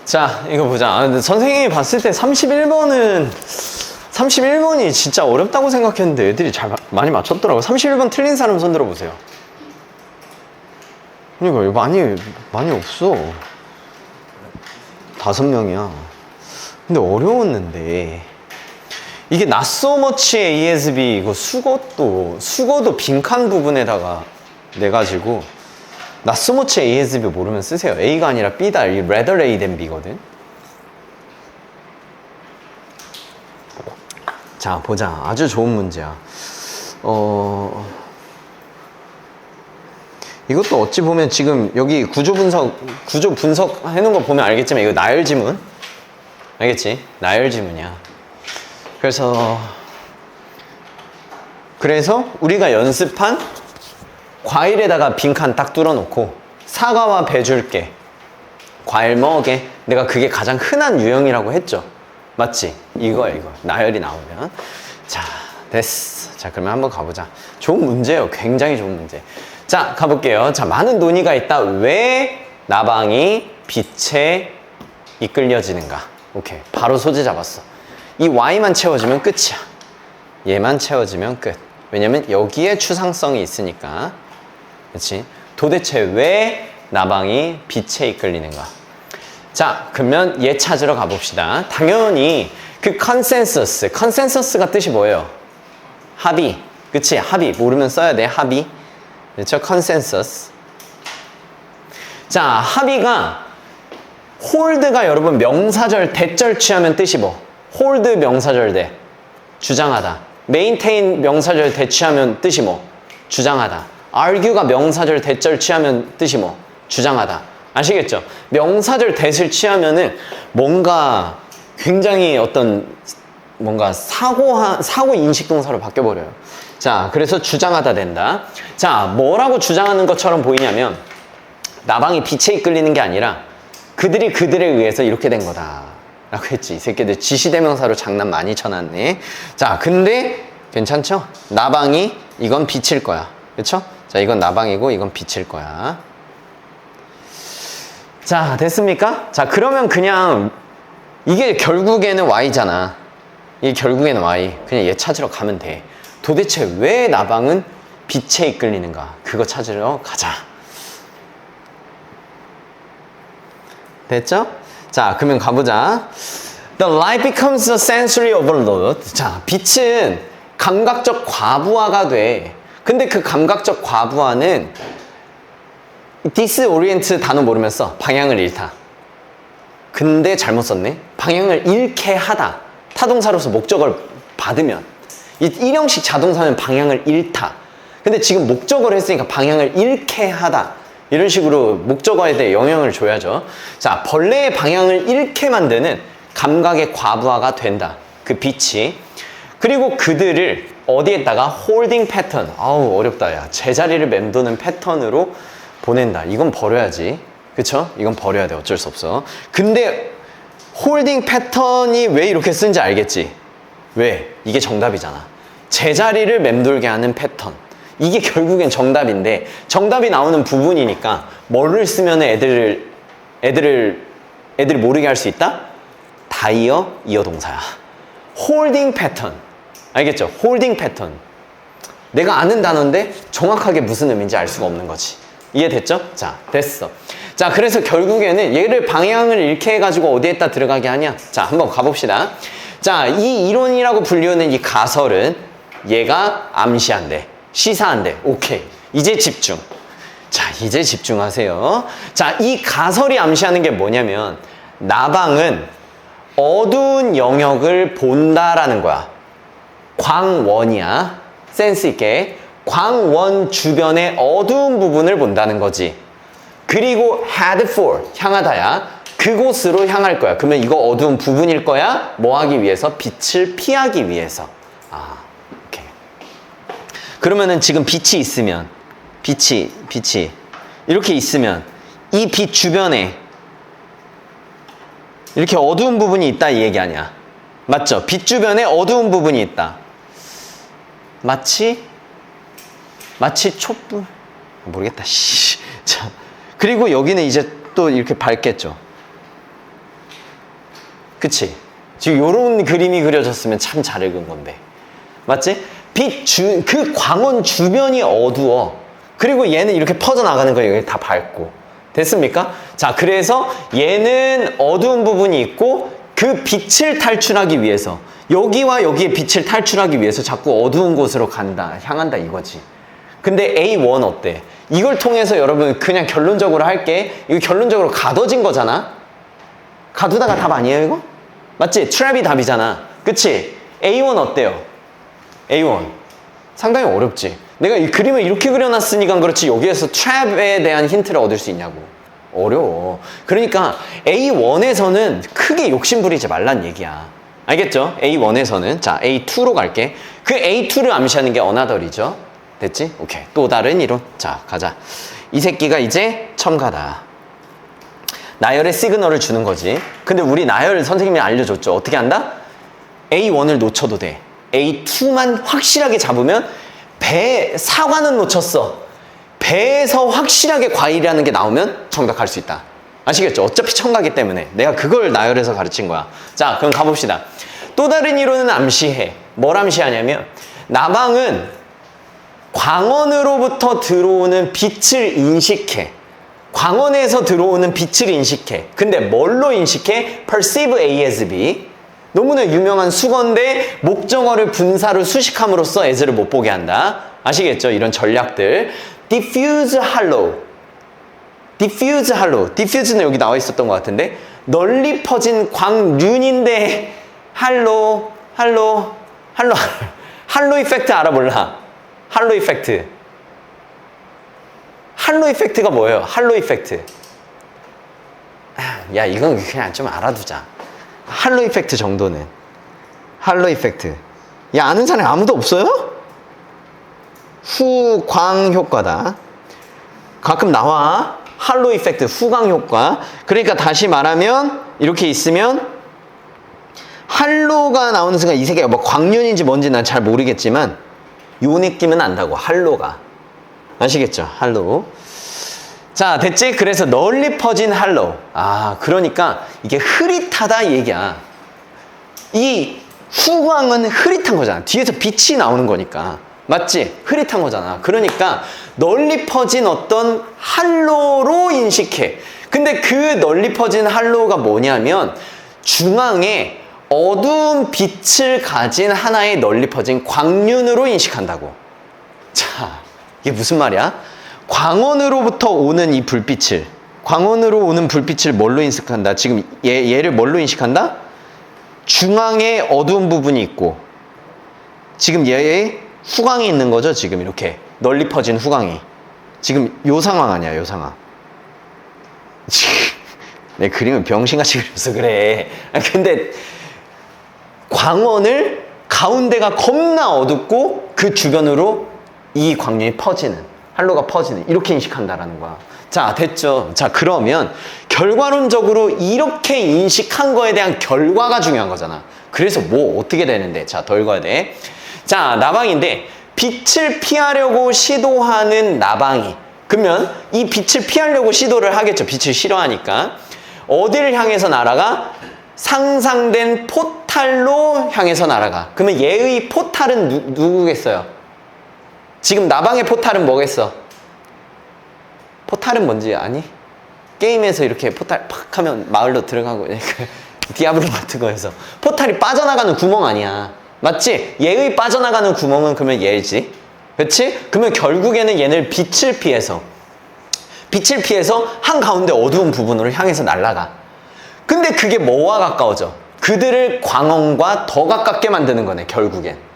자, 이거 보자. 아, 근데 선생님이 봤을 때 31번이 진짜 어렵다고 생각했는데 애들이 많이 맞췄더라고. 31번 틀린 사람 손 들어보세요. 그러니까 이거 많이 없어. 5명이야. 근데 어려웠는데 이게 not so much의 ESB 이거 수거도 빈칸 부분에다가 내가지고 not so much의 ESB 모르면 쓰세요. A가 아니라 B다. 이 rather A than B거든. 자, 보자. 아주 좋은 문제야. 이것도 어찌 보면 지금 여기 구조 분석 해놓은 거 보면 알겠지만 이거 나열 지문. 알겠지? 나열 지문이야. 그래서 우리가 연습한 과일에다가 빈칸 딱 뚫어놓고 사과와 배 줄게. 과일 먹게. 내가 그게 가장 흔한 유형이라고 했죠. 맞지? 이거야. 나열이 나오면. 자, 됐어. 자, 그러면 한번 가보자. 좋은 문제예요. 굉장히 좋은 문제. 자, 가볼게요. 자, 많은 논의가 있다. 왜 나방이 빛에 이끌려지는가? 오케이. 바로 소재 잡았어. 이 Y만 채워지면 끝이야. 얘만 채워지면 끝. 왜냐면 여기에 추상성이 있으니까. 그렇지? 도대체 왜 나방이 빛에 이끌리는가? 자, 그러면 얘 찾으러 가봅시다. 당연히 그 컨센서스가 뜻이 뭐예요? 합의. 그치? 합의. 모르면 써야 돼. 합의. 그렇죠? 컨센서스. 자, 합의가 홀드가 여러분 명사절 대절 취하면 뜻이 뭐? 홀드 명사절 대. 주장하다. 메인테인 명사절 대 취하면 뜻이 뭐? 주장하다. argue가 명사절 대절 취하면 뜻이 뭐? 주장하다. 아시겠죠? 명사절 대를 취하면은 뭔가 굉장히 뭔가 사고 인식 동사로 바뀌어버려요. 자, 그래서 주장하다 된다. 자, 뭐라고 주장하는 것처럼 보이냐면 나방이 빛에 이끌리는 게 아니라 그들에 의해서 이렇게 된 거다 라고 했지. 이 새끼들 지시대명사로 장난 많이 쳐놨네. 자, 근데 괜찮죠? 나방이 이건 빛일 거야. 그쵸? 자, 이건 나방이고 이건 빛일 거야. 자, 됐습니까? 자, 그러면 그냥 이게 결국에는 Y잖아. 이게 결국에는 Y. 그냥 얘 찾으러 가면 돼. 도대체 왜 나방은 빛에 이끌리는가? 그거 찾으러 가자. 됐죠? 자, 그러면 가보자. The light becomes a sensory overload. 자, 빛은 감각적 과부하가 돼. 근데 그 감각적 과부하는 disorient 단어 모르면 써. 방향을 잃다. 근데 잘못 썼네. 방향을 잃게 하다. 타동사로서 목적을 받으면. 이 일형식 자동사는 방향을 잃다. 근데 지금 목적어를 했으니까 방향을 잃게 하다. 이런 식으로 목적어에 대해 영향을 줘야죠. 자, 벌레의 방향을 잃게 만드는 감각의 과부하가 된다. 그 빛이. 그리고 그들을 어디에다가 홀딩 패턴. 아우, 어렵다, 야. 제자리를 맴도는 패턴으로 보낸다. 이건 버려야지. 그쵸? 이건 버려야 돼. 어쩔 수 없어. 근데 홀딩 패턴이 왜 이렇게 쓴지 알겠지? 왜? 이게 정답이잖아. 제자리를 맴돌게 하는 패턴. 이게 결국엔 정답인데 정답이 나오는 부분이니까 뭐를 쓰면 애들을 모르게 할 수 있다? 이어 동사야. 홀딩 패턴. 알겠죠? 홀딩 패턴. 내가 아는 단어인데 정확하게 무슨 의미인지 알 수가 없는 거지. 이해됐죠? 자, 됐어. 자, 그래서 결국에는 얘를 방향을 잃게 해가지고 어디에다 들어가게 하냐? 자, 한번 가봅시다. 자, 이 이론이라고 불리우는 이 가설은 얘가 암시한대. 시사한대. 오케이. 이제 집중. 자, 이제 집중하세요. 자, 이 가설이 암시하는 게 뭐냐면 나방은 어두운 영역을 본다라는 거야. 광원이야. 센스 있게. 광원 주변의 어두운 부분을 본다는 거지. 그리고 head for, 향하다야. 그곳으로 향할 거야. 그러면 이거 어두운 부분일 거야. 뭐 하기 위해서? 빛을 피하기 위해서. 아, 오케이. 그러면은 지금 빛이 있으면, 빛이 이렇게 있으면 이 빛 주변에 이렇게 어두운 부분이 있다 이 얘기 아니야. 맞죠? 빛 주변에 어두운 부분이 있다. 마치 촛불 모르겠다. 자, 그리고 여기는 이제 또 이렇게 밝겠죠. 그치? 지금 요런 그림이 그려졌으면 참 잘 읽은 건데. 맞지? 그 광원 주변이 어두워. 그리고 얘는 이렇게 퍼져나가는 거예요. 여기 다 밝고. 됐습니까? 자, 그래서 얘는 어두운 부분이 있고 그 빛을 탈출하기 위해서 여기와 여기의 빛을 탈출하기 위해서 자꾸 어두운 곳으로 향한다 이거지. 근데 A1 어때? 이걸 통해서 여러분 그냥 결론적으로 할게. 이거 결론적으로 가둬진 거잖아? 가두다가 답 아니에요 이거? 맞지? 트랩이 답이잖아. 그치? A1 어때요? A1 상당히 어렵지. 내가 이 그림을 이렇게 그려놨으니까 그렇지 여기에서 트랩에 대한 힌트를 얻을 수 있냐고. 어려워. 그러니까 A1에서는 크게 욕심 부리지 말란 얘기야. 알겠죠? A1에서는. 자, A2로 갈게. 그 A2를 암시하는 게 another이죠. 됐지? 오케이. 또 다른 이론. 자, 가자. 이 새끼가 이제 첨가다. 나열의 시그널을 주는 거지. 근데 우리 나열 선생님이 알려줬죠. 어떻게 한다? A1을 놓쳐도 돼. A2만 확실하게 잡으면 사과는 놓쳤어. 배에서 확실하게 과일이라는 게 나오면 정답할 수 있다. 아시겠죠? 어차피 첨가기 때문에 내가 그걸 나열해서 가르친 거야. 자, 그럼 가봅시다. 또 다른 이론은 암시해. 뭘 암시하냐면 나방은 광원으로부터 들어오는 빛을 인식해. 광원에서 들어오는 빛을 인식해. 근데 뭘로 인식해? perceive A as B. 너무나 유명한 수건데 목적어를 분사로 수식함으로써 애들을 못 보게 한다. 아시겠죠? 이런 전략들. diffuse hollow. diffuse hollow. diffuse는 여기 나와 있었던 것 같은데 널리 퍼진 광륜인데 할로 이펙트 알아 몰라? 할로 이펙트. 할로 이펙트가 뭐예요? 할로 이펙트. 야, 이건 그냥 좀 알아두자. 할로 이펙트 정도는. 할로 이펙트. 야, 아는 사람이 아무도 없어요? 후광 효과다. 가끔 나와. 할로 이펙트, 후광 효과. 그러니까 다시 말하면 이렇게 있으면 할로가 나오는 순간 이 세계가 뭐 광륜인지 뭔지 난 잘 모르겠지만 요 느낌은 안다고. 할로가. 아시겠죠? 할로. 자, 됐지? 그래서 널리 퍼진 할로. 아, 그러니까 이게 흐릿하다 이 얘기야. 이 후광은 흐릿한 거잖아. 뒤에서 빛이 나오는 거니까. 맞지? 흐릿한 거잖아. 그러니까 널리 퍼진 어떤 할로로 인식해. 근데 그 널리 퍼진 할로가 뭐냐면 중앙에 어두운 빛을 가진 하나의 널리 퍼진 광륜으로 인식한다고. 자, 이게 무슨 말이야? 광원으로부터 오는 이 불빛을, 광원으로 오는 불빛을 뭘로 인식한다? 지금 얘를 뭘로 인식한다? 중앙에 어두운 부분이 있고 지금 얘의 후광이 있는 거죠. 지금 이렇게 널리 퍼진 후광이. 지금 요 상황 아니야, 요 상황. 내 그림을 병신같이 그려서 그래. 근데 광원을 가운데가 겁나 어둡고 그 주변으로 이 광륜이 퍼지는, 할로가 퍼지는, 이렇게 인식한다라는 거야. 자, 됐죠? 자, 그러면 결과론적으로 이렇게 인식한 거에 대한 결과가 중요한 거잖아. 그래서 뭐 어떻게 되는데? 자, 더 읽어야 돼. 자, 나방인데 빛을 피하려고 시도하는 나방이. 그러면 이 빛을 피하려고 시도를 하겠죠. 빛을 싫어하니까. 어디를 향해서 날아가? 상상된 포탈로 향해서 날아가. 그러면 얘의 포탈은 누구겠어요? 지금 나방의 포탈은 뭐겠어? 포탈은 뭔지 아니? 게임에서 이렇게 포탈 팍 하면 마을로 들어가고 디아블로 같은 거에서 포탈이 빠져나가는 구멍 아니야. 맞지? 얘의 빠져나가는 구멍은 그러면 얘지. 그렇지? 그러면 결국에는 얘를 빛을 피해서 한가운데 어두운 부분으로 향해서 날아가. 근데 그게 뭐와 가까워져? 그들을 광원과 더 가깝게 만드는 거네, 결국엔.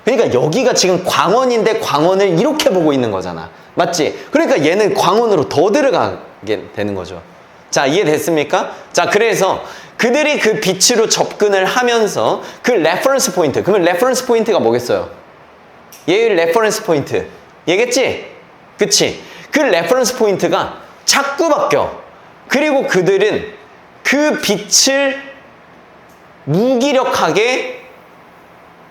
그러니까 여기가 지금 광원인데 광원을 이렇게 보고 있는 거잖아. 맞지? 그러니까 얘는 광원으로 더 들어가게 되는 거죠. 자, 이해됐습니까? 자, 그래서 그들이 그 빛으로 접근을 하면서 그 레퍼런스 포인트. 그러면 레퍼런스 포인트가 뭐겠어요? 얘의 레퍼런스 포인트. 얘겠지? 그치? 그 레퍼런스 포인트가 자꾸 바뀌어. 그리고 그들은 그 빛을 무기력하게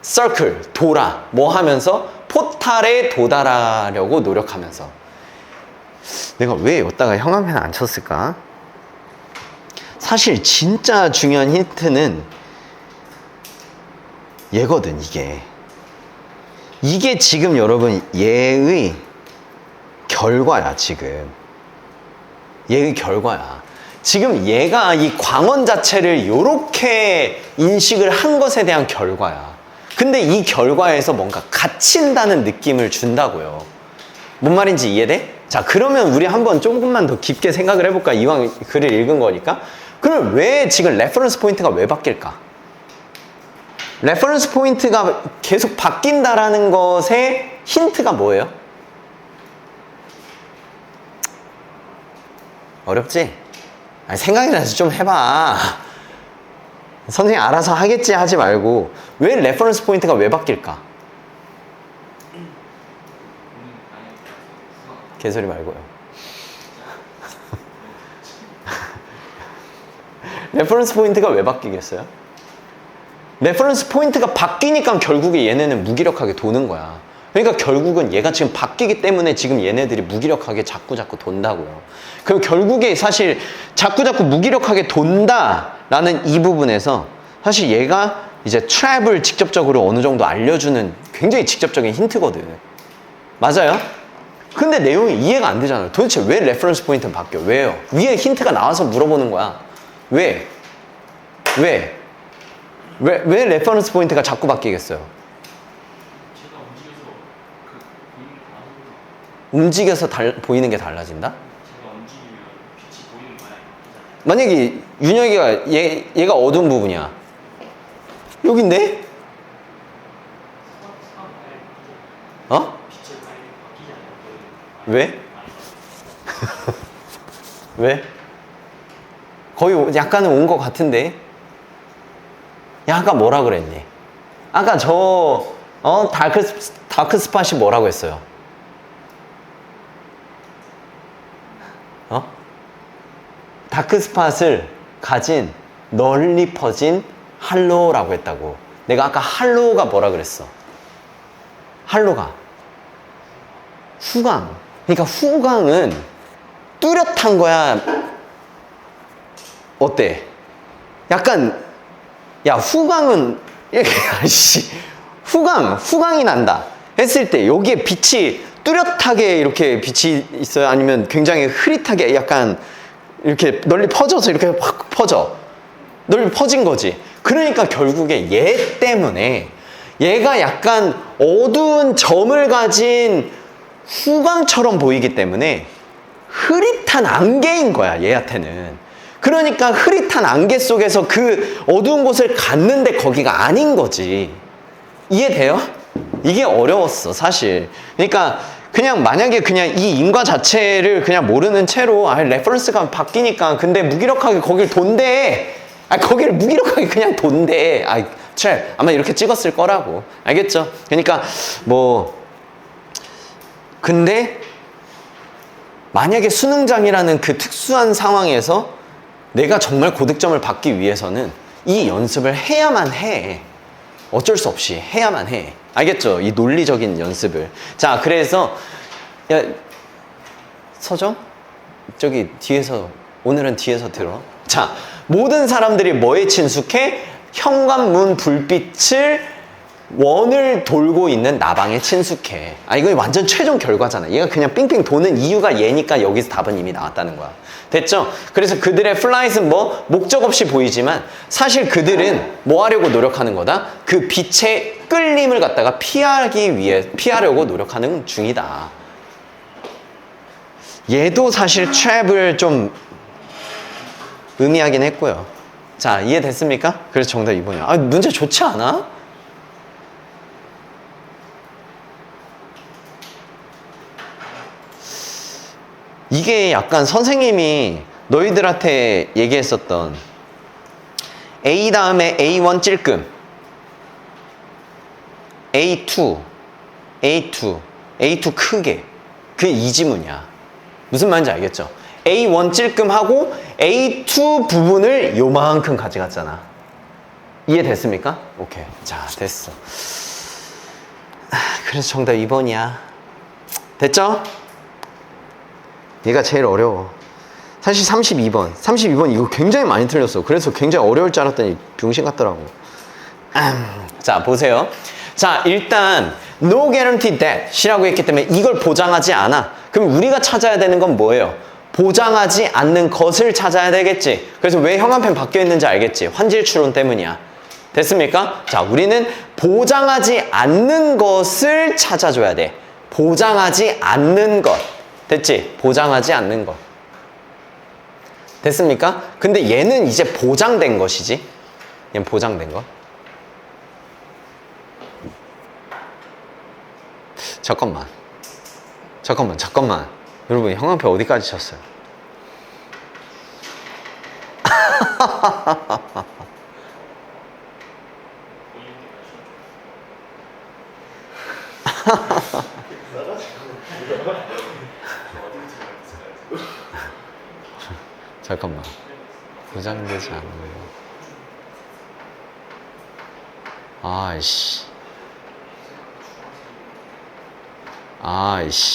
서클, 돌아, 뭐 하면서 포탈에 도달하려고 노력하면서. 내가 왜 여기다가 형광펜 안 쳤을까? 사실 진짜 중요한 힌트는 얘거든. 이게 지금 여러분 얘의 결과야. 지금 얘의 결과야. 지금 얘가 이 광원 자체를 이렇게 인식을 한 것에 대한 결과야. 근데 이 결과에서 뭔가 갇힌다는 느낌을 준다고요. 뭔 말인지 이해돼? 자, 그러면 우리 한번 조금만 더 깊게 생각을 해볼까? 이왕 글을 읽은 거니까. 그럼 왜 지금 레퍼런스 포인트가 왜 바뀔까? 레퍼런스 포인트가 계속 바뀐다라는 것의 힌트가 뭐예요? 어렵지? 아니, 생각이라도 좀 해봐. 선생님 알아서 하겠지 하지 말고. 왜 레퍼런스 포인트가 왜 바뀔까? 개소리 말고요. 레퍼런스 포인트가 왜 바뀌겠어요? 레퍼런스 포인트가 바뀌니까 결국에 얘네는 무기력하게 도는 거야. 그러니까 결국은 얘가 지금 바뀌기 때문에 지금 얘네들이 무기력하게 자꾸 돈다고요. 그럼 결국에 사실 자꾸 무기력하게 돈다라는 이 부분에서 사실 얘가 이제 트랩을 직접적으로 어느 정도 알려주는 굉장히 직접적인 힌트거든. 맞아요? 근데 내용이 이해가 안 되잖아요. 도대체 왜 레퍼런스 포인트는 바뀌어? 왜요? 위에 힌트가 나와서 물어보는 거야. 왜 레퍼런스 포인트가 자꾸 바뀌겠어요? 움직여서 보이는 게 달라진다? 만약에 윤혁이가 얘가 어두운 부분이야. 여긴데? 어? 왜? 왜? 거의 약간은 온 것 같은데? 야, 아까 뭐라 그랬니? 아까 다크 스팟이 뭐라고 했어요? 다크 스팟을 가진 널리 퍼진 할로우라고 했다고. 내가 아까 할로우가 뭐라 그랬어? 할로가 후광. 그러니까 후광은 뚜렷한 거야. 어때? 약간 야, 후광은 후광이 난다 했을 때 여기에 빛이 뚜렷하게 이렇게 빛이 있어요? 아니면 굉장히 흐릿하게 약간 이렇게 널리 퍼져서 이렇게 확 퍼져. 널리 퍼진 거지. 그러니까 결국에 얘 때문에 얘가 약간 어두운 점을 가진 후광처럼 보이기 때문에 흐릿한 안개인 거야, 얘한테는. 그러니까 흐릿한 안개 속에서 그 어두운 곳을 갔는데 거기가 아닌 거지. 이해돼요? 이게 어려웠어, 사실. 그러니까 그냥 만약에 그냥 이 인과 자체를 그냥 모르는 채로 레퍼런스가 바뀌니까 근데 무기력하게 거길 돈대. 거기를 무기력하게 그냥 돈대. 아마 이렇게 찍었을 거라고. 알겠죠? 그러니까 근데 만약에 수능장이라는 그 특수한 상황에서 내가 정말 고득점을 받기 위해서는 이 연습을 해야만 해. 어쩔 수 없이 해야만 해. 알겠죠? 이 논리적인 연습을. 자, 그래서 야, 서정? 저기 뒤에서, 오늘은 뒤에서 들어. 자, 모든 사람들이 뭐에 친숙해? 현관문 불빛을 원을 돌고 있는 나방에 친숙해. 이거 완전 최종 결과잖아. 얘가 그냥 삥삥 도는 이유가 얘니까 여기서 답은 이미 나왔다는 거야. 됐죠? 그래서 그들의 플라잇은 목적 없이 보이지만 사실 그들은 뭐 하려고 노력하는 거다? 그 빛의 끌림을 갖다가 피하려고 노력하는 중이다. 얘도 사실 트랩을 좀 의미하긴 했고요. 자, 이해됐습니까? 그래서 정답 2번이야. 문제 좋지 않아? 이게 약간 선생님이 너희들한테 얘기했었던 A 다음에 A1 찔끔, A2, A2 크게. 그게 이 지문이야. 무슨 말인지 알겠죠? A1 찔끔하고 A2 부분을 요만큼 가져갔잖아. 이해됐습니까? 오케이. 자, 됐어. 그래서 정답 2번이야. 됐죠? 얘가 제일 어려워. 사실 32번 이거 굉장히 많이 틀렸어. 그래서 굉장히 어려울 줄 알았더니 병신 같더라고. 자, 보세요. 자, 일단 no guarantee that이라고 했기 때문에 이걸 보장하지 않아. 그럼 우리가 찾아야 되는 건 뭐예요? 보장하지 않는 것을 찾아야 되겠지. 그래서 왜 형광펜 바뀌어 있는지 알겠지? 환질 추론 때문이야. 됐습니까? 자, 우리는 보장하지 않는 것을 찾아줘야 돼. 보장하지 않는 것. 됐지? 보장하지 않는 것. 됐습니까? 근데 얘는 이제 보장된 것이지. 얘는 보장된 것. 잠깐만. 여러분, 형광펜 어디까지 쳤어요? 잠깐만. 보장되지 않는 거. 아이씨,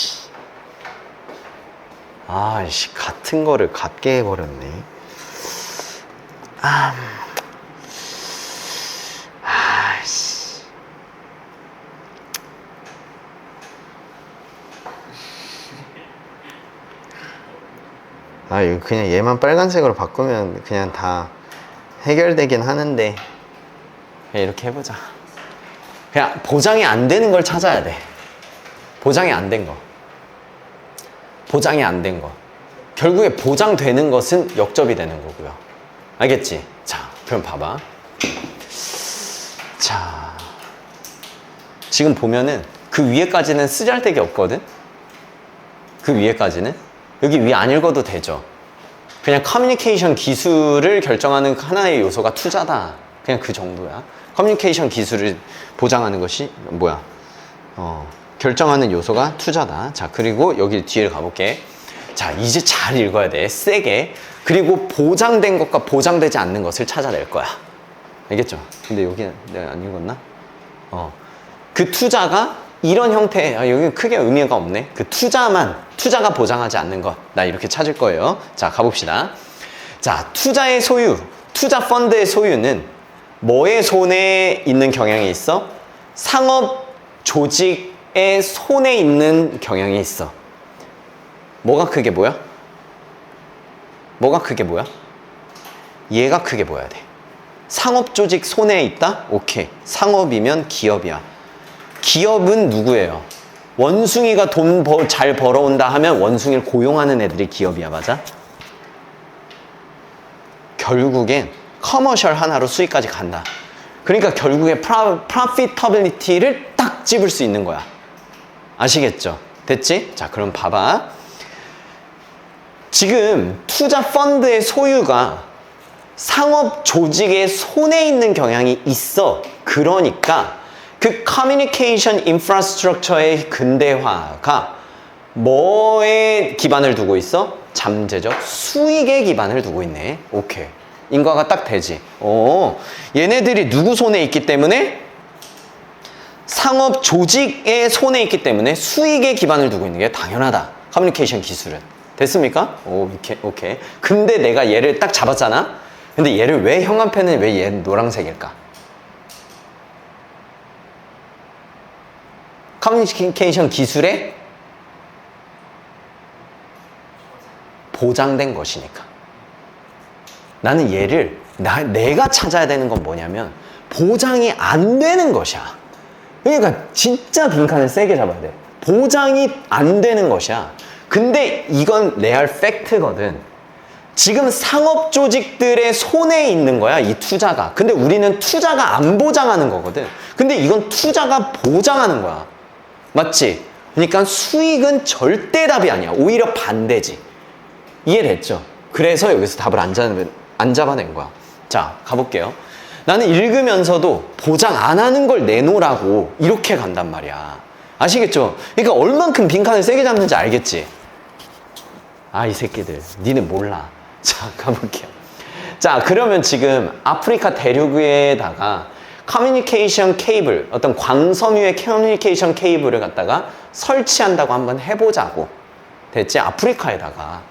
같은 거를 같게 해버렸네. 이거 그냥 얘만 빨간색으로 바꾸면 그냥 다 해결되긴 하는데, 그냥 이렇게 해보자. 그냥 보장이 안 되는 걸 찾아야 돼. 보장이 안 된 거. 보장이 안 된 거. 결국에 보장되는 것은 역접이 되는 거고요. 알겠지? 자, 그럼 봐봐. 자, 지금 보면은 그 위에까지는 쓰잘데기 없거든? 그 위에까지는? 여기 위 안 읽어도 되죠? 그냥 커뮤니케이션 기술을 결정하는 하나의 요소가 투자다. 그냥 그 정도야. 커뮤니케이션 기술을 보장하는 것이 뭐야? 결정하는 요소가 투자다. 자, 그리고 여기 뒤에 가볼게. 자, 이제 잘 읽어야 돼. 세게. 그리고 보장된 것과 보장되지 않는 것을 찾아낼 거야. 알겠죠? 근데 여기 내가 안 읽었나? 그 투자가 이런 형태, 여기 크게 의미가 없네. 그 투자가 보장하지 않는 것. 나 이렇게 찾을 거예요. 자, 가봅시다. 자, 투자의 소유, 투자 펀드의 소유는 뭐의 손에 있는 경향이 있어? 상업 조직의 손에 있는 경향이 있어. 뭐가 크게 보여? 뭐가 크게 보여? 얘가 크게 보여야 돼. 상업 조직 손에 있다? 오케이. 상업이면 기업이야. 기업은 누구예요? 원숭이가 돈 잘 벌어온다 하면 원숭이를 고용하는 애들이 기업이야. 맞아? 결국엔 커머셜 하나로 수익까지 간다. 그러니까 결국에 프로피터빌리티를 딱 집을 수 있는 거야. 아시겠죠? 됐지? 자, 그럼 봐봐. 지금 투자 펀드의 소유가 상업 조직의 손에 있는 경향이 있어. 그러니까 그 커뮤니케이션 인프라스트럭처의 근대화가 뭐에 기반을 두고 있어? 잠재적 수익에 기반을 두고 있네. 오케이. 인과가 딱 되지. 얘네들이 누구 손에 있기 때문에? 상업 조직의 손에 있기 때문에 수익에 기반을 두고 있는 게 당연하다. 커뮤니케이션 기술은. 됐습니까? 오케이. 근데 내가 얘를 딱 잡았잖아? 근데 얘를 왜 형광펜은 왜 얘는 노란색일까? 커뮤니케이션 기술에 보장된 것이니까. 나는 얘를 내가 찾아야 되는 건 뭐냐면 보장이 안 되는 것이야. 그러니까 진짜 빈칸을 세게 잡아야 돼. 보장이 안 되는 것이야. 근데 이건 레알 팩트거든. 지금 상업 조직들의 손에 있는 거야, 이 투자가. 근데 우리는 투자가 안 보장하는 거거든. 근데 이건 투자가 보장하는 거야. 맞지? 그러니까 수익은 절대 답이 아니야. 오히려 반대지. 이해됐죠? 그래서 여기서 답을 안 잡아낸 거야. 자, 가볼게요. 나는 읽으면서도 보장 안 하는 걸 내놓으라고 이렇게 간단 말이야. 아시겠죠? 그러니까 얼만큼 빈칸을 세게 잡는지 알겠지? 이 새끼들. 니네 몰라. 자, 가볼게요. 자, 그러면 지금 아프리카 대륙에다가 커뮤니케이션 케이블, 어떤 광섬유의 커뮤니케이션 케이블을 갖다가 설치한다고 한번 해보자고. 됐지? 아프리카에다가.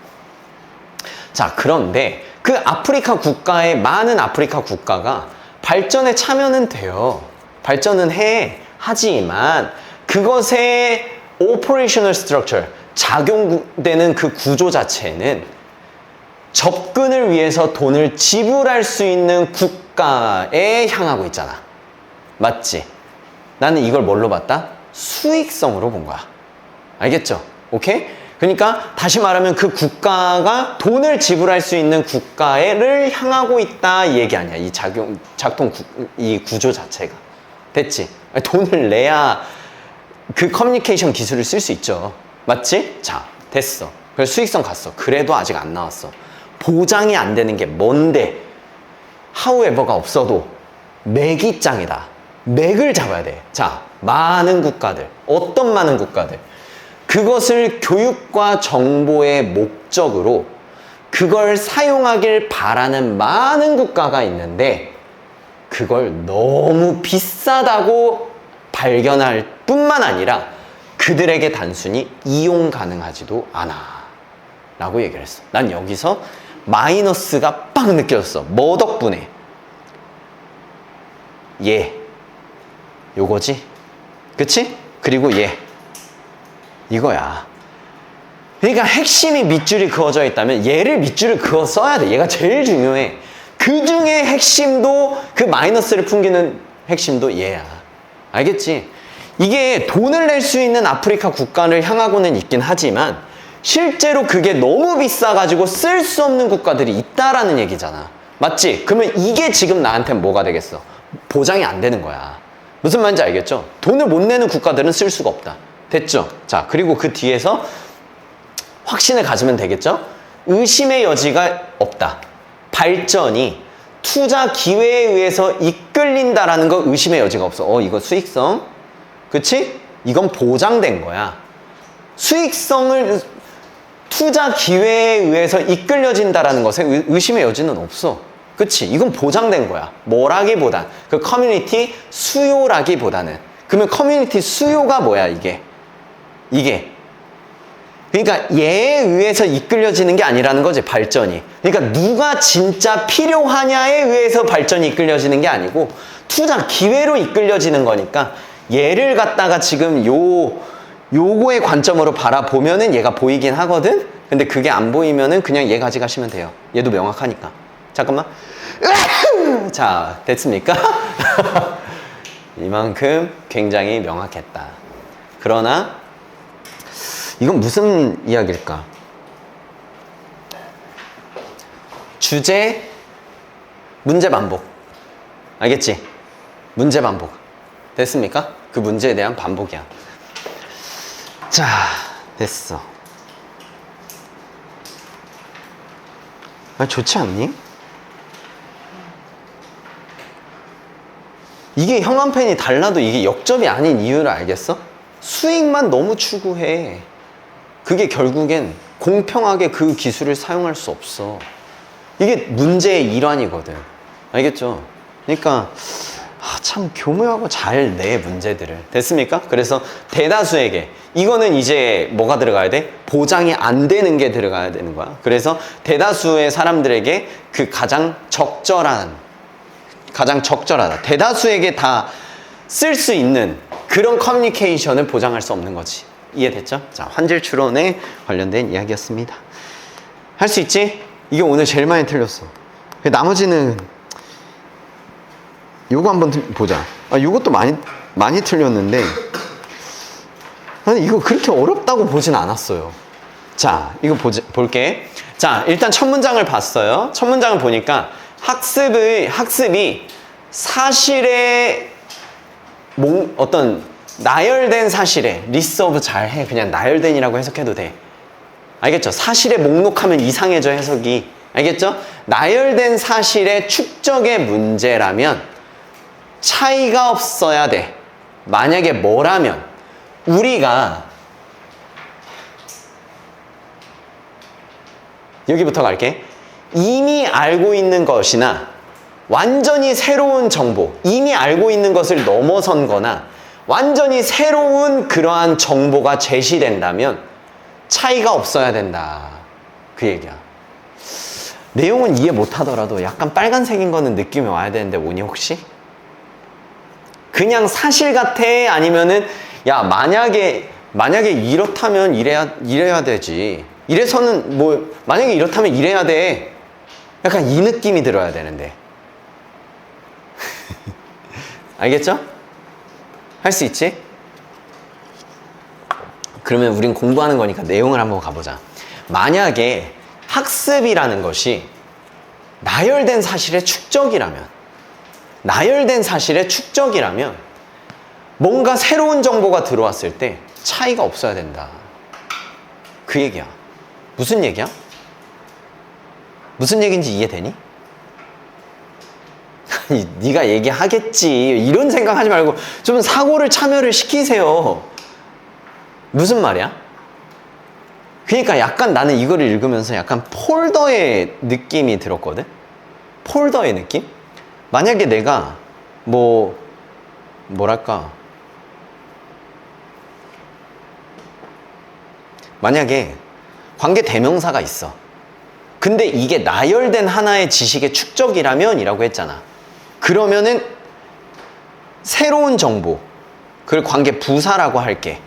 자, 그런데 그 아프리카 국가의 많은 아프리카 국가가 발전에 참여는 돼요. 발전은 하지만 그것의 operational structure, 작용되는 그 구조 자체는 접근을 위해서 돈을 지불할 수 있는 국가에 향하고 있잖아. 맞지? 나는 이걸 뭘로 봤다? 수익성으로 본 거야. 알겠죠? 오케이? 그러니까 다시 말하면 그 국가가 돈을 지불할 수 있는 국가를 향하고 있다 이 얘기 아니야. 이 이 구조 자체가. 됐지? 돈을 내야 그 커뮤니케이션 기술을 쓸 수 있죠. 맞지? 자, 됐어. 그래서 수익성 갔어. 그래도 아직 안 나왔어. 보장이 안 되는 게 뭔데? however가 없어도 맥이 짱이다. 맥을 잡아야 돼. 자, 많은 국가들. 어떤 많은 국가들? 그것을 교육과 정보의 목적으로 그걸 사용하길 바라는 많은 국가가 있는데 그걸 너무 비싸다고 발견할 뿐만 아니라 그들에게 단순히 이용 가능하지도 않아 라고 얘기를 했어. 난 여기서 마이너스가 빡 느껴졌어. 뭐 덕분에? 요거지? 그치? 그리고 이거야. 그러니까 핵심이 밑줄이 그어져 있다면 얘를 밑줄을 그어 써야 돼. 얘가 제일 중요해. 그 중에 핵심도 그 마이너스를 풍기는 핵심도 얘야. 알겠지? 이게 돈을 낼 수 있는 아프리카 국가를 향하고는 있긴 하지만 실제로 그게 너무 비싸가지고 쓸 수 없는 국가들이 있다라는 얘기잖아. 맞지? 그러면 이게 지금 나한테 뭐가 되겠어? 보장이 안 되는 거야. 무슨 말인지 알겠죠? 돈을 못 내는 국가들은 쓸 수가 없다. 됐죠? 자, 그리고 그 뒤에서 확신을 가지면 되겠죠? 의심의 여지가 없다. 발전이 투자 기회에 의해서 이끌린다라는 거 의심의 여지가 없어. 이거 수익성. 그치? 이건 보장된 거야. 수익성을 투자 기회에 의해서 이끌려진다라는 것에 의심의 여지는 없어. 그치? 이건 보장된 거야. 뭐라기보단 그 커뮤니티 수요라기보다는. 그러면 커뮤니티 수요가 뭐야 이게? 그러니까 얘에 의해서 이끌려지는 게 아니라는 거지, 발전이. 그러니까 누가 진짜 필요하냐에 의해서 발전이 이끌려지는 게 아니고 투자 기회로 이끌려지는 거니까 얘를 갖다가 지금 요거의 관점으로 바라보면은 얘가 보이긴 하거든? 근데 그게 안 보이면은 그냥 얘 가져가시면 돼요. 얘도 명확하니까. 잠깐만. 자, 됐습니까? 이만큼 굉장히 명확했다. 그러나 이건 무슨 이야기일까? 주제, 문제 반복. 알겠지? 문제 반복. 됐습니까? 그 문제에 대한 반복이야. 자, 됐어. 좋지 않니? 이게 형광펜이 달라도 이게 역접이 아닌 이유를 알겠어? 수익만 너무 추구해. 그게 결국엔 공평하게 그 기술을 사용할 수 없어. 이게 문제의 일환이거든. 알겠죠? 그러니까 참 교묘하고 잘 내 문제들을. 됐습니까? 그래서 대다수에게 이거는 이제 뭐가 들어가야 돼? 보장이 안 되는 게 들어가야 되는 거야. 그래서 대다수의 사람들에게 그 가장 적절하다. 대다수에게 다 쓸 수 있는 그런 커뮤니케이션을 보장할 수 없는 거지. 이해됐죠? 자, 환질 추론에 관련된 이야기였습니다. 할 수 있지? 이게 오늘 제일 많이 틀렸어. 나머지는 요거 한번 보자. 요것도 많이 틀렸는데 나는 이거 그렇게 어렵다고 보진 않았어요. 자, 이거 볼게. 자, 일단 첫 문장을 봤어요. 첫 문장을 보니까 학습이 사실의 어떤 나열된 사실에 리서브 잘해. 그냥 나열된이라고 해석해도 돼. 알겠죠? 사실에 목록하면 이상해져, 해석이. 알겠죠? 나열된 사실의 축적의 문제라면 차이가 없어야 돼. 만약에 뭐라면 우리가 여기부터 갈게. 이미 알고 있는 것이나 완전히 새로운 정보, 이미 알고 있는 것을 넘어선 거나 완전히 새로운 그러한 정보가 제시된다면 차이가 없어야 된다. 그 얘기야. 내용은 이해 못하더라도 약간 빨간색인 거는 느낌이 와야 되는데 오니 혹시? 그냥 사실 같아? 아니면은 야 만약에 이렇다면 이래야 되지. 이래서는 뭐 만약에 이렇다면 이래야 돼. 약간 이 느낌이 들어야 되는데. 알겠죠? 할 수 있지? 그러면 우린 공부하는 거니까 내용을 한번 가보자. 만약에 학습이라는 것이 나열된 사실의 축적이라면 뭔가 새로운 정보가 들어왔을 때 차이가 없어야 된다. 그 얘기야. 무슨 얘기야? 무슨 얘기인지 이해되니? 아니, 네가 얘기하겠지. 이런 생각하지 말고 좀 사고를 참여를 시키세요. 무슨 말이야? 그러니까 약간 나는 이거를 읽으면서 약간 폴더의 느낌이 들었거든? 폴더의 느낌? 만약에 내가 뭐랄까 만약에 관계 대명사가 있어. 근데 이게 나열된 하나의 지식의 축적이라면 이라고 했잖아. 그러면은 새로운 정보, 그걸 관계 부사라고 할게.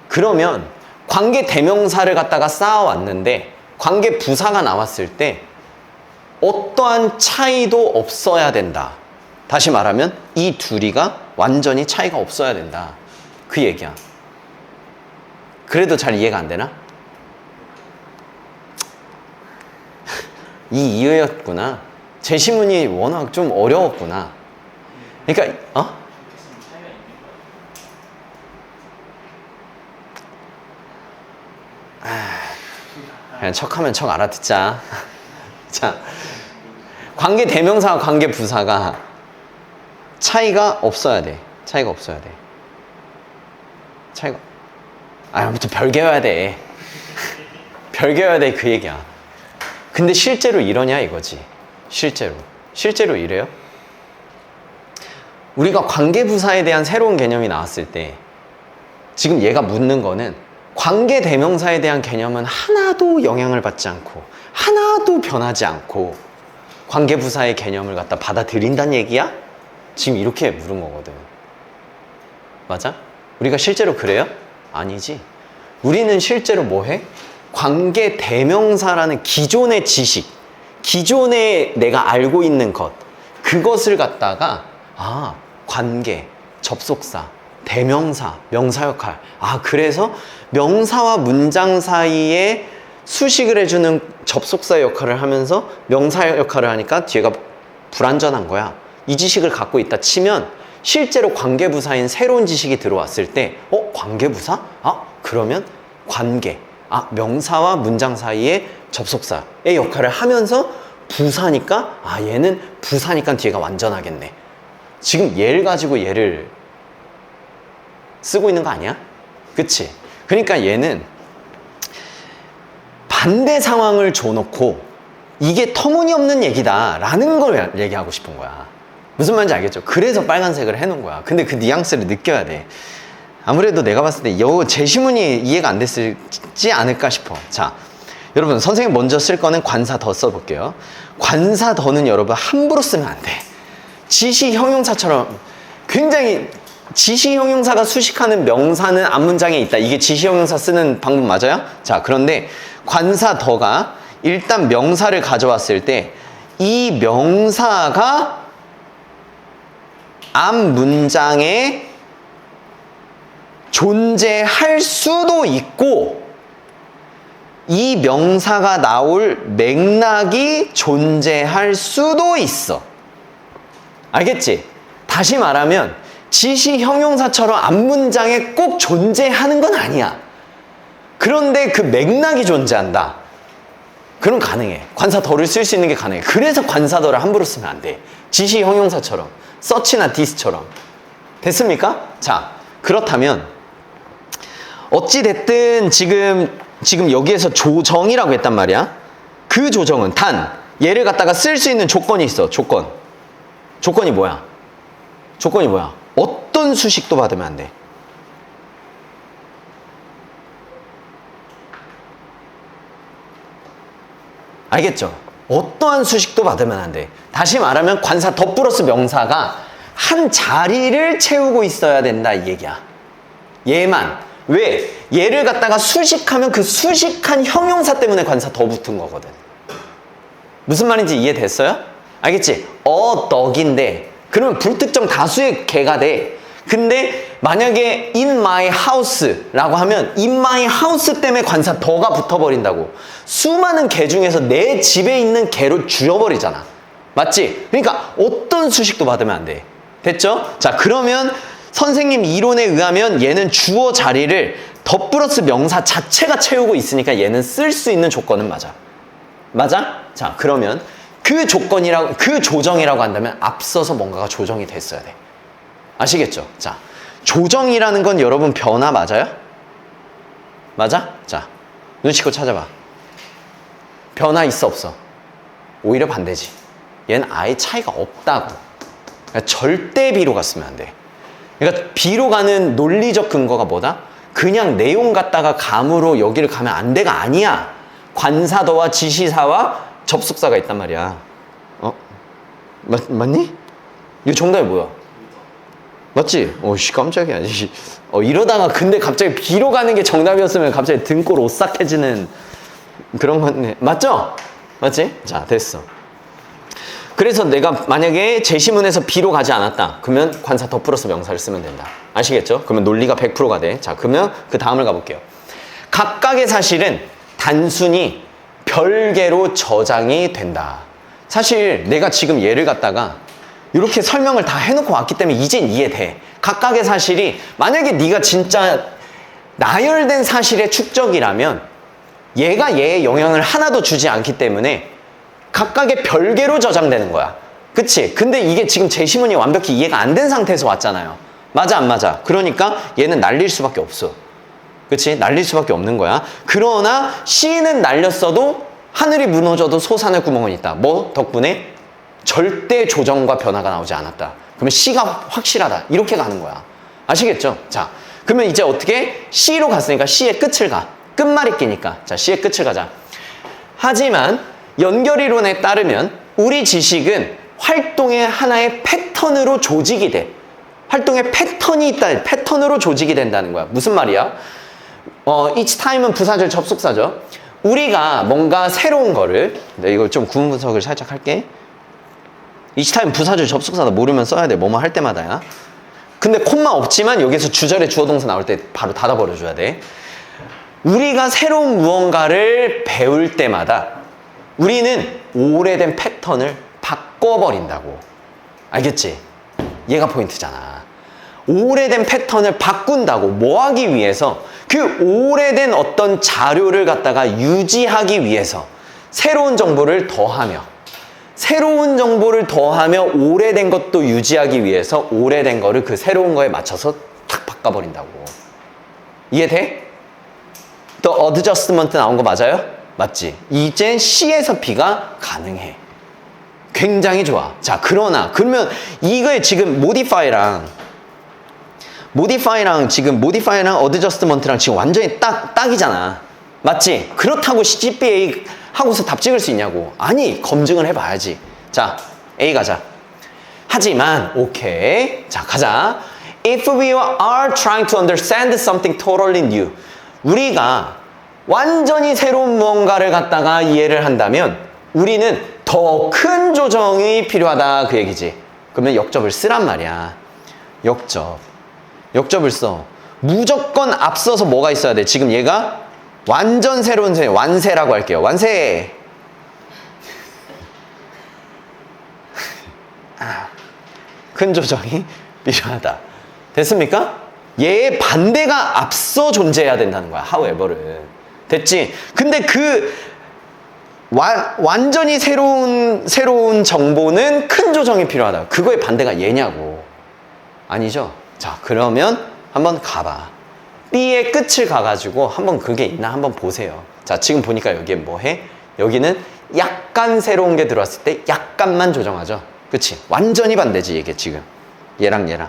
그러면 관계 대명사를 갖다가 쌓아왔는데 관계 부사가 나왔을 때 어떠한 차이도 없어야 된다. 다시 말하면 이 둘이가 완전히 차이가 없어야 된다. 그 얘기야. 그래도 잘 이해가 안 되나? 이 이유였구나. 제시문이 워낙 좀 어려웠구나. 그러니까 그냥 척하면 척 알아듣자. 자, 관계 대명사와 관계 부사가 차이가 없어야 돼. 아무튼 별개여야 돼. 별개여야 돼, 그 얘기야. 근데 실제로 이러냐 이거지. 실제로 이래요? 우리가 관계부사에 대한 새로운 개념이 나왔을 때 지금 얘가 묻는 거는 관계 대명사에 대한 개념은 하나도 영향을 받지 않고 하나도 변하지 않고 관계부사의 개념을 갖다 받아들인다는 얘기야? 지금 이렇게 물은 거거든. 맞아? 우리가 실제로 그래요? 아니지. 우리는 실제로 뭐 해? 관계 대명사라는 기존의 지식, 기존에 내가 알고 있는 것, 그것을 갖다가 관계, 접속사, 대명사, 명사 역할. 그래서 명사와 문장 사이에 수식을 해주는 접속사 역할을 하면서 명사 역할을 하니까 뒤에가 불완전한 거야. 이 지식을 갖고 있다 치면 실제로 관계부사인 새로운 지식이 들어왔을 때 관계부사? 그러면 관계, 명사와 문장 사이에 접속사의 역할을 하면서 부사니까 얘는 부사니까 뒤에가 완전하겠네. 지금 얘를 가지고 얘를 쓰고 있는 거 아니야? 그치? 그러니까 얘는 반대 상황을 줘놓고 이게 터무니없는 얘기다 라는 걸 얘기하고 싶은 거야. 무슨 말인지 알겠죠? 그래서 빨간색을 해놓은 거야. 근데 그 뉘앙스를 느껴야 돼. 아무래도 내가 봤을 때 제시문이 이해가 안 됐을지 않을까 싶어. 자, 여러분 선생님 먼저 쓸 거는 관사 더 써볼게요. 관사 더는 여러분 함부로 쓰면 안 돼. 지시 형용사처럼 굉장히 지시 형용사가 수식하는 명사는 앞문장에 있다. 이게 지시 형용사 쓰는 방법 맞아요? 자, 그런데 관사 더가 일단 명사를 가져왔을 때 이 명사가 앞문장에 존재할 수도 있고 이 명사가 나올 맥락이 존재할 수도 있어. 알겠지? 다시 말하면 지시 형용사처럼 앞문장에 꼭 존재하는 건 아니야. 그런데 그 맥락이 존재한다. 그럼 가능해. 관사 더를 쓸 수 있는 게 가능해. 그래서 관사 더를 함부로 쓰면 안 돼. 지시 형용사처럼 서치나 디스처럼. 됐습니까? 자, 그렇다면 어찌됐든 지금 여기에서 조정이라고 했단 말이야. 그 조정은 단 얘를 갖다가 쓸 수 있는 조건이 있어. 조건이 뭐야? 어떤 수식도 받으면 안 돼. 알겠죠? 어떠한 수식도 받으면 안 돼. 다시 말하면 관사 더 플러스 명사가 한 자리를 채우고 있어야 된다 이 얘기야. 얘만. 왜? 얘를 갖다가 수식하면 그 수식한 형용사 때문에 관사 더 붙은 거거든. 무슨 말인지 이해됐어요? 알겠지? dog인데 그러면 불특정 다수의 개가 돼. 근데 만약에 in my house라고 하면 in my house 때문에 관사 더가 붙어버린다고. 수많은 개 중에서 내 집에 있는 개로 줄여버리잖아. 맞지? 그러니까 어떤 수식도 받으면 안 돼. 됐죠? 자, 그러면 선생님 이론에 의하면 얘는 주어 자리를 더 플러스 명사 자체가 채우고 있으니까 얘는 쓸 수 있는 조건은 맞아. 맞아? 자, 그러면 그 조건이라고, 그 조정이라고 한다면 앞서서 뭔가가 조정이 됐어야 돼. 아시겠죠? 자, 조정이라는 건 여러분 변화 맞아요? 맞아? 자, 눈치껏 찾아봐. 변화 있어 없어? 오히려 반대지. 얘는 아예 차이가 없다고. 그러니까 절대 B로 갔으면 안 돼. 그러니까 B로 가는 논리적 근거가 뭐다? 그냥 내용 갖다가 감으로 여기를 가면 안 돼가 아니야. 관사더와 지시사와 접속사가 있단 말이야. 맞니? 이거 정답이 뭐야? 맞지? 씨, 깜짝이야. 이러다가 근데 갑자기 B로 가는 게 정답이었으면 갑자기 등골 오싹해지는 그런 건데. 맞죠? 맞지? 자, 됐어. 그래서 내가 만약에 제시문에서 B로 가지 않았다. 그러면 관사 더 플러스 명사를 쓰면 된다. 아시겠죠? 그러면 논리가 100%가 돼. 자, 그러면 그 다음을 가볼게요. 각각의 사실은 단순히 별개로 저장이 된다. 사실 내가 지금 얘를 갖다가 이렇게 설명을 다 해놓고 왔기 때문에 이젠 이해돼. 각각의 사실이 만약에 네가 진짜 나열된 사실의 축적이라면 얘가 얘의 영향을 하나도 주지 않기 때문에 각각의 별개로 저장되는 거야. 그치? 근데 이게 지금 제시문이 완벽히 이해가 안 된 상태에서 왔잖아요. 맞아 안 맞아? 그러니까 얘는 날릴 수밖에 없어. 그치? 날릴 수밖에 없는 거야. 그러나 C는 날렸어도 하늘이 무너져도 솟아날 구멍은 있다. 뭐 덕분에? 절대 조정과 변화가 나오지 않았다. 그러면 C가 확실하다. 이렇게 가는 거야. 아시겠죠? 자, 그러면 이제 어떻게? C로 갔으니까 C의 끝을 가. 끝말잇기니까. 자, C의 끝을 가자. 하지만 연결이론에 따르면 우리 지식은 활동의 하나의 패턴으로 조직이 돼. 활동의 패턴이 있다. 패턴으로 조직이 된다는 거야. 무슨 말이야? each time은 부사절 접속사죠. 우리가 뭔가 새로운 거를, 내가 이걸 좀 구분 분석을 살짝 할게. each time 부사절 접속사다. 모르면 써야 돼. 뭐뭐 할 때마다야. 근데 콤마 없지만 여기서 주절에 주어동사 나올 때 바로 닫아버려줘야 돼. 우리가 새로운 무언가를 배울 때마다 우리는 오래된 패턴을 바꿔버린다고. 알겠지? 얘가 포인트잖아. 오래된 패턴을 바꾼다고. 뭐 하기 위해서? 그 오래된 어떤 자료를 갖다가 유지하기 위해서 새로운 정보를 더하며, 새로운 정보를 더하며 오래된 것도 유지하기 위해서 오래된 거를 그 새로운 거에 맞춰서 탁 바꿔버린다고. 이해돼? 또 adjustment 나온 거 맞아요? 맞지? 이젠 C에서 B가 가능해. 굉장히 좋아. 자, 그러면 이거에 지금 modify랑 지금 modify랑 adjustment랑 지금 완전히 딱이잖아. 맞지? 그렇다고 CPA 하고서 답 찍을 수 있냐고. 아니, 검증을 해봐야지. 자, A 가자. 하지만, 오케이. 자, 가자. If we are trying to understand something totally new. 우리가 완전히 새로운 무언가를 갖다가 이해를 한다면 우리는 더 큰 조정이 필요하다 그 얘기지. 그러면 역접을 쓰란 말이야. 역접을 써. 무조건 앞서서 뭐가 있어야 돼? 지금 얘가 완전 새로운 새, 완세라고 할게요. 완세. 큰 조정이 필요하다. 됐습니까? 얘의 반대가 앞서 존재해야 된다는 거야. however는. 됐지? 근데 그 완전히 새로운 정보는 큰 조정이 필요하다. 그거의 반대가 얘냐고. 아니죠? 자, 그러면 한번 가봐. B의 끝을 가가지고 한번 그게 있나 한번 보세요. 자, 지금 보니까 여기에 뭐 해? 여기는 약간 새로운 게 들어왔을 때 약간만 조정하죠. 그치? 완전히 반대지 이게 지금. 얘랑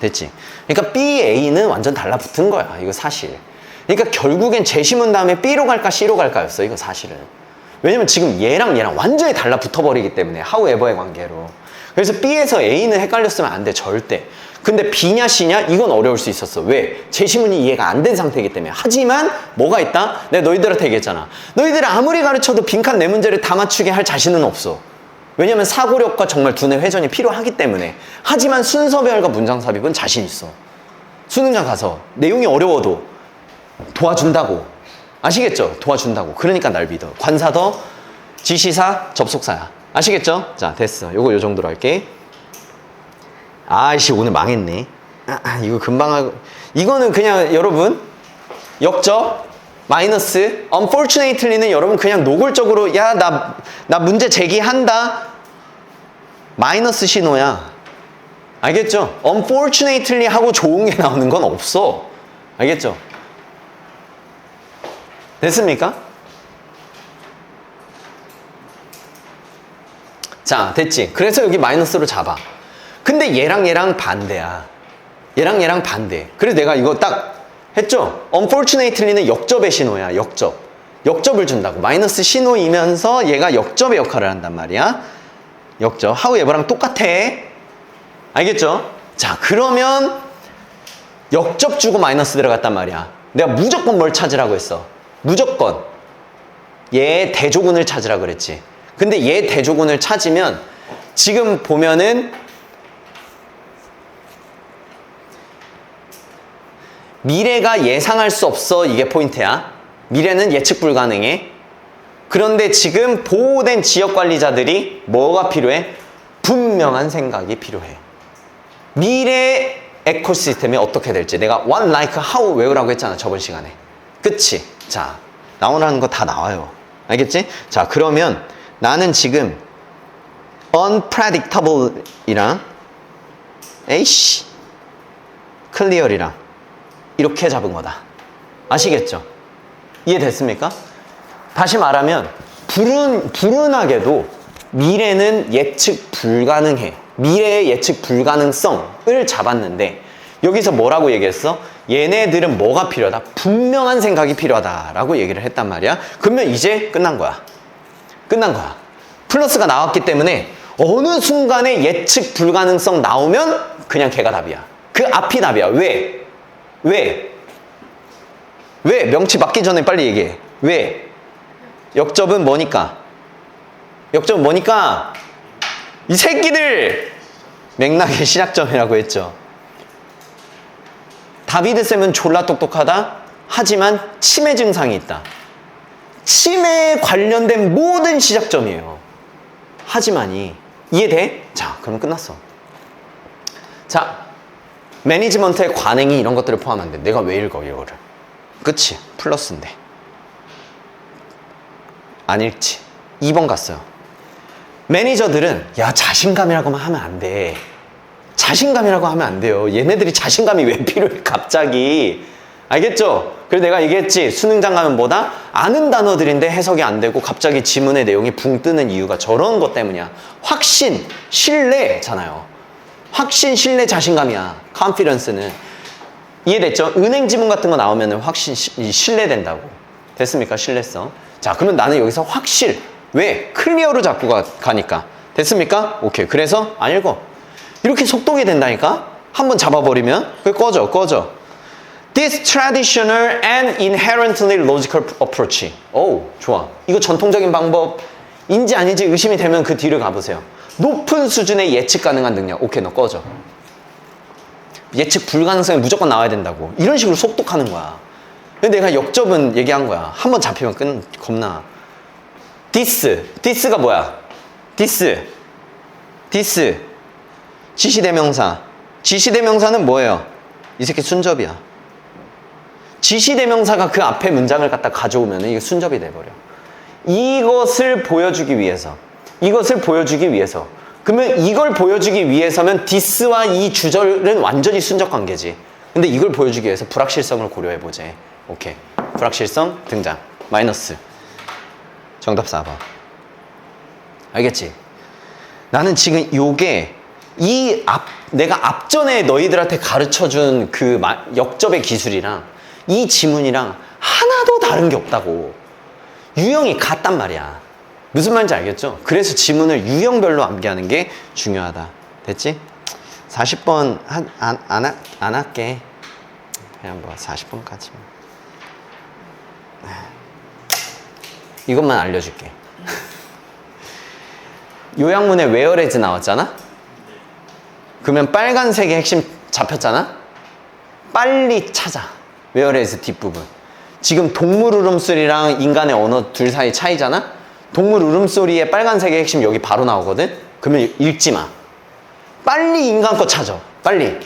됐지? 그러니까 B, A는 완전 달라붙은 거야. 이거 사실. 그러니까 결국엔 제시문 다음에 B로 갈까 C로 갈까였어. 이거 사실은. 왜냐면 지금 얘랑 얘랑 완전히 달라붙어버리기 때문에 however의 관계로. 그래서 B에서 A는 헷갈렸으면 안 돼, 절대. 근데 B냐 C냐? 이건 어려울 수 있었어. 왜? 제시문이 이해가 안 된 상태이기 때문에. 하지만 뭐가 있다? 내가 너희들한테 얘기했잖아. 너희들이 아무리 가르쳐도 빈칸 네 문제를 다 맞추게 할 자신은 없어. 왜냐면 사고력과 정말 두뇌 회전이 필요하기 때문에. 하지만 순서배열과 문장 삽입은 자신 있어. 수능장 가서 내용이 어려워도 도와준다고. 아시겠죠? 도와준다고. 그러니까 날 믿어. 관사더, 지시사, 접속사야. 아시겠죠? 자, 됐어. 요거 요 정도로 할게. 아이씨, 오늘 망했네. 이거 금방 하고. 이거는 그냥 여러분, 역적, 마이너스, unfortunately는 여러분 그냥 노골적으로, 야, 나 문제 제기한다. 마이너스 신호야. 알겠죠? unfortunately 하고 좋은 게 나오는 건 없어. 알겠죠? 됐습니까? 자, 됐지? 그래서 여기 마이너스로 잡아. 근데 얘랑 얘랑 반대야. 얘랑 얘랑 반대. 그래서 내가 이거 딱 했죠? unfortunately는 역접의 신호야. 역접을 준다고. 마이너스 신호이면서 얘가 역접의 역할을 한단 말이야. 역접. however랑 똑같아. 알겠죠? 자, 그러면 역접 주고 마이너스 들어갔단 말이야. 내가 무조건 뭘 찾으라고 했어? 무조건 얘 대조군을 찾으라 그랬지. 근데 얘 대조군을 찾으면 지금 보면은 미래가 예상할 수 없어. 이게 포인트야. 미래는 예측 불가능해. 그런데 지금 보호된 지역관리자들이 뭐가 필요해? 분명한 생각이 필요해. 미래 에코시스템이 어떻게 될지 내가 what, like, how 외우라고 했잖아, 저번 시간에. 그치? 자, 나오라는 거 다 나와요. 알겠지? 자, 그러면 나는 지금 unpredictable이랑 에이씨 clear이랑 이렇게 잡은 거다. 아시겠죠? 이해됐습니까? 다시 말하면 불운하게도 미래는 예측 불가능해. 미래의 예측 불가능성을 잡았는데 여기서 뭐라고 얘기했어? 얘네들은 뭐가 필요하다? 분명한 생각이 필요하다라고 얘기를 했단 말이야. 그러면 이제 끝난 거야. 끝난 거야. 플러스가 나왔기 때문에 어느 순간에 예측 불가능성 나오면 그냥 걔가 답이야. 그 앞이 답이야. 왜? 명치 맞기 전에 빨리 얘기해. 왜? 역접은 뭐니까? 이 새끼들! 맥락의 시작점이라고 했죠. 다비드 쌤은 졸라 똑똑하다? 하지만 치매 증상이 있다. 치매에 관련된 모든 시작점이에요. 하지만이. 이해돼? 자, 그럼 끝났어. 자, 매니지먼트의 관행이 이런 것들을 포함한데 내가 왜 읽어 이거를? 그치? 플러스인데 안 읽지. 2번 갔어요. 매니저들은 야, 자신감이라고만 하면 안 돼. 자신감이라고 하면 안 돼요. 얘네들이 자신감이 왜 필요해 갑자기. 알겠죠? 그래서 내가 얘기했지. 수능장 가면 뭐다? 아는 단어들인데 해석이 안 되고 갑자기 지문의 내용이 붕 뜨는 이유가 저런 것 때문이야. 확신, 신뢰잖아요. 확신, 신뢰, 자신감이야. confidence는. 이해됐죠? 은행 지문 같은 거 나오면 확신, 신뢰된다고. 됐습니까? 신뢰성. 자, 그러면 나는 여기서 확실. 왜? 클리어로 잡고 가니까. 됐습니까? 오케이. 그래서 안 읽어. 이렇게 속독이 된다니까? 한번 잡아버리면 그게 꺼져. This traditional and inherently logical approach. 오, 좋아. 이거 전통적인 방법인지 아닌지 의심이 되면 그 뒤를 가보세요. 높은 수준의 예측 가능한 능력. 오케이, 너 꺼져. 예측 불가능성이 무조건 나와야 된다고. 이런 식으로 속독하는 거야. 근데 내가 역접은 얘기한 거야. 한번 잡히면 겁나. This가 뭐야? This. 지시대명사. 지시대명사는 뭐예요? 이 새끼 순접이야. 지시대명사가 그 앞에 문장을 갖다 가져오면 이게 순접이 돼버려. 이것을 보여주기 위해서. 그러면 이걸 보여주기 위해서면 this와 이 주절은 완전히 순접 관계지. 근데 이걸 보여주기 위해서 불확실성을 고려해보재. 오케이. 불확실성 등장. 마이너스. 정답 4번. 알겠지? 나는 지금 요게 내가 앞전에 너희들한테 가르쳐준 그 역접의 기술이랑 이 지문이랑 하나도 다른 게 없다고. 유형이 같단 말이야. 무슨 말인지 알겠죠? 그래서 지문을 유형별로 암기하는 게 중요하다. 됐지? 40번 안 할게. 그냥 뭐 40번까지. 이것만 알려줄게. 요약문에 whereas 나왔잖아? 그러면 빨간색의 핵심 잡혔잖아? 빨리 찾아. whereas 뒷부분. 지금 동물 울음소리랑 인간의 언어 둘 사이 차이잖아? 동물 울음소리의 빨간색의 핵심 여기 바로 나오거든? 그러면 읽지 마. 빨리 인간 거 찾아. 빨리.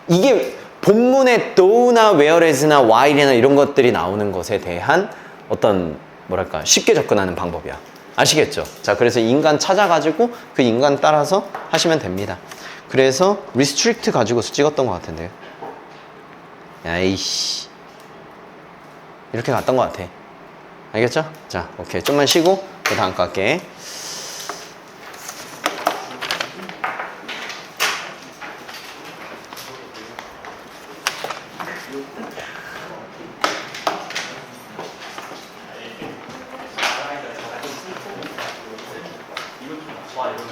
이게 본문에 though나 whereas나 while이나 이런 것들이 나오는 것에 대한 어떤 뭐랄까 쉽게 접근하는 방법이야. 아시겠죠? 자, 그래서 인간 찾아가지고 그 인간 따라서 하시면 됩니다. 그래서 restrict 가지고서 찍었던 것 같은데요. 야이씨. 이렇게 갔던 것 같아. 알겠죠? 자, 오케이. 좀만 쉬고 그 다음 거 할게. 이거 좀 좋아 이러면